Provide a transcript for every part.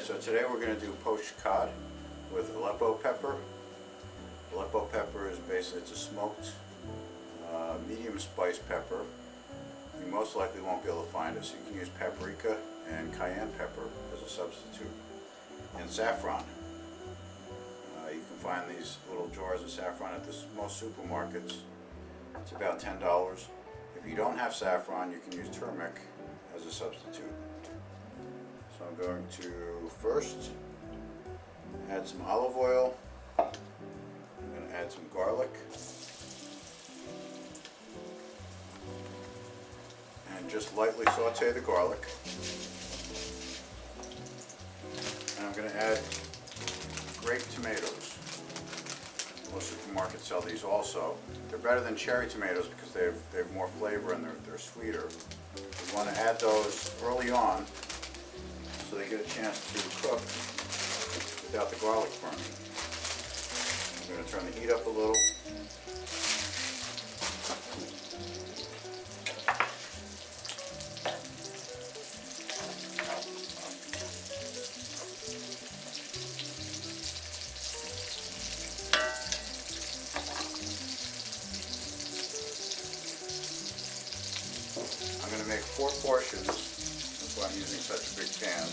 Alright, so today we're going to do poached cod with Aleppo pepper. Aleppo pepper is basically, it's a smoked medium spice pepper. You most likely won't be able to find it, so you can use paprika and cayenne pepper as a substitute. And saffron. You can find these little jars of saffron at most supermarkets. It's about $10. If you don't have saffron, you can use turmeric as a substitute. So I'm going to first add some olive oil. I'm going to add some garlic. And just lightly saute the garlic. And I'm going to add grape tomatoes. Most supermarkets sell these also. They're better than cherry tomatoes because they have more flavor and they're sweeter. You want to add those early on so they get a chance to cook without the garlic burning. I'm going to turn the heat up a little. I'm going to make 4 portions, that's why I'm using such a big pan.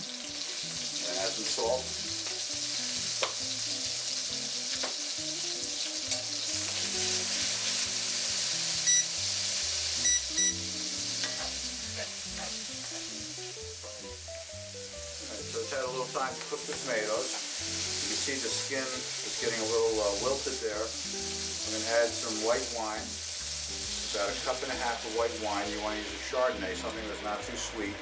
And add some salt. Alright, so it's had a little time to cook the tomatoes. You can see the skin is getting a little wilted there. I'm going to add some white wine. About 1.5 cups of white wine. You want to use a Chardonnay, something that's not too sweet.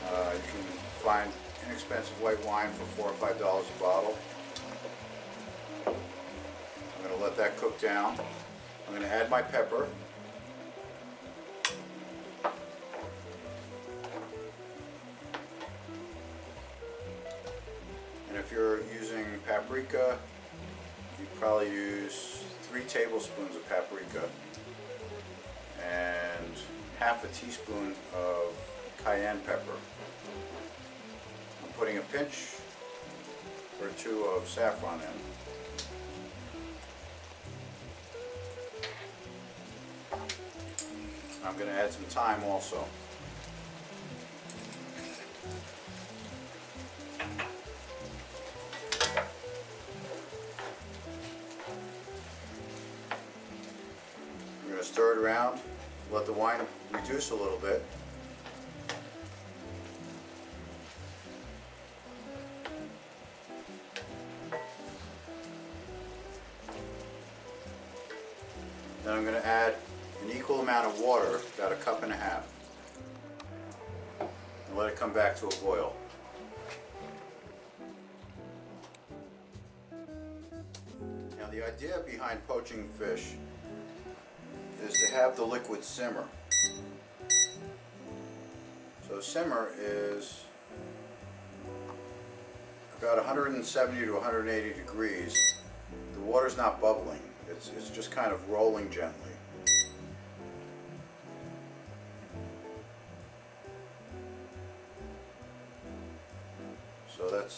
You can find inexpensive white wine for $4 or $5 a bottle. I'm going to let that cook down. I'm going to add my pepper. And if you're using paprika, you probably use 3 tablespoons of paprika and half a teaspoon of cayenne pepper. I'm putting a pinch or 2 of saffron in. I'm going to add some thyme also. I'm going to stir it around. Let the wine reduce a little bit. Then I'm going to add an equal amount of water, about 1.5 cups, and let it come back to a boil. Now the idea behind poaching fish is to have the liquid simmer. So simmer is about 170 to 180 degrees. The water's not bubbling, it's just kind of rolling gently. So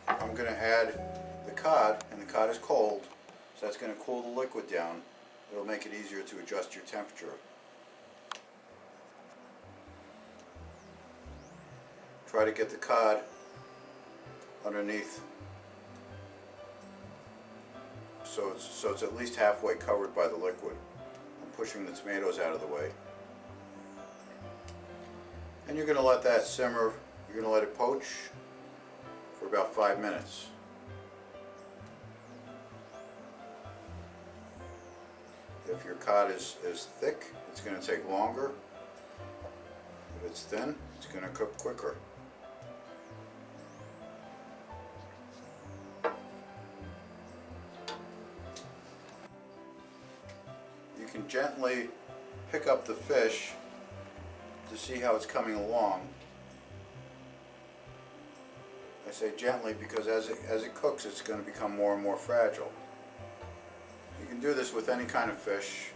I'm going to add the cod, and the cod is cold. So that's going to cool the liquid down. It'll make it easier to adjust your temperature. Try to get the cod underneath so it's at least halfway covered by the liquid. I'm pushing the tomatoes out of the way. And you're going to let that simmer. You're going to let it poach for about 5 minutes. If your cod is thick, it's going to take longer. If it's thin, it's going to cook quicker. You can gently pick up the fish to see how it's coming along. I say gently because as it cooks, it's going to become more and more fragile. You can do this with any kind of fish.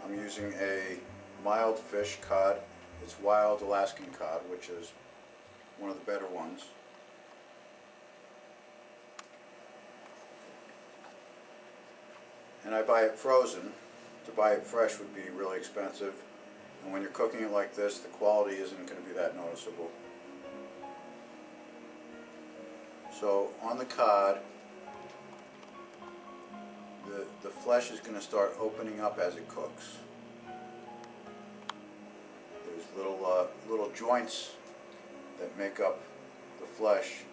I'm using a mild fish cod. It's wild Alaskan cod, which is one of the better ones. And I buy it frozen. To buy it fresh would be really expensive. And when you're cooking it like this, the quality isn't going to be that noticeable. So on the cod, the flesh is going to start opening up as it cooks. There's little joints that make up the flesh,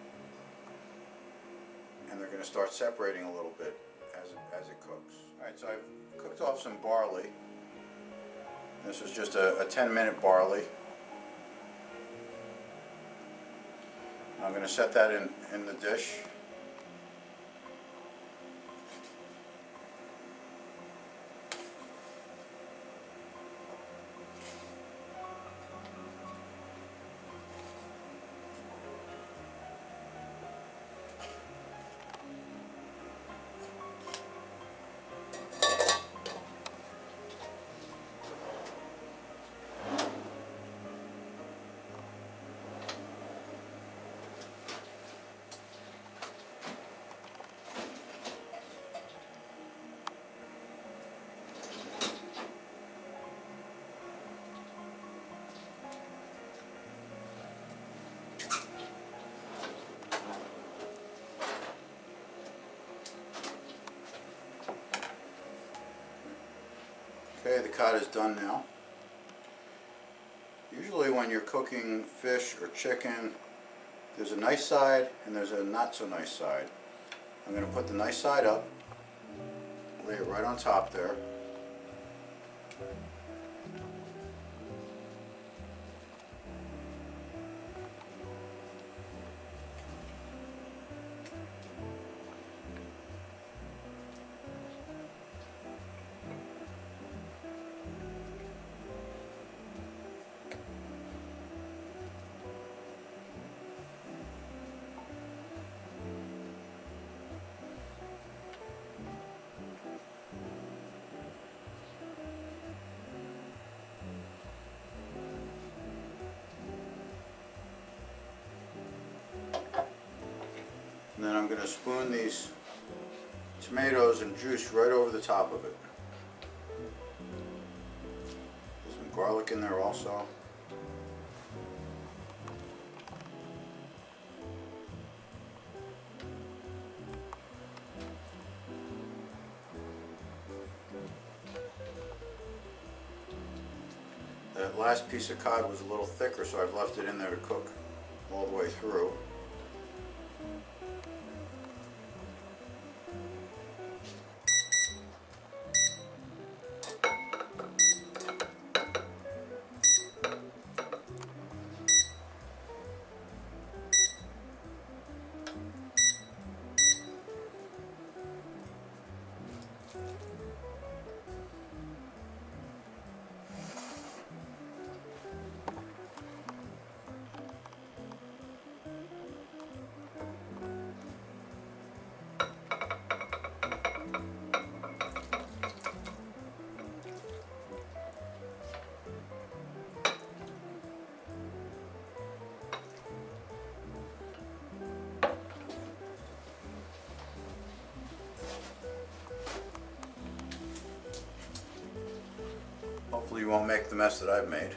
and they're going to start separating a little bit as it cooks. Alright, so I've cooked off some barley. This was just a 10-minute barley. I'm going to set that in the dish. Okay, the cod is done now. Usually when you're cooking fish or chicken, there's a nice side and there's a not so nice side. I'm going to put the nice side up, lay it right on top there. And then I'm going to spoon these tomatoes and juice right over the top of it. There's some garlic in there also. That last piece of cod was a little thicker, so I've left it in there to cook all the way through. Hopefully you won't make the mess that I've made.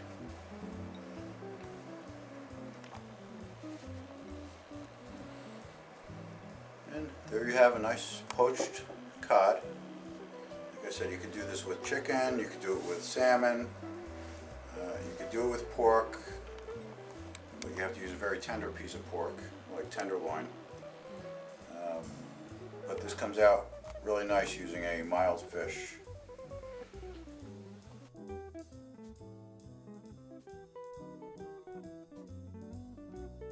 And there you have a nice poached cod. Like I said, you could do this with chicken, you could do it with salmon, you could do it with pork, but you have to use a very tender piece of pork, like tenderloin. But this comes out really nice using a mild fish.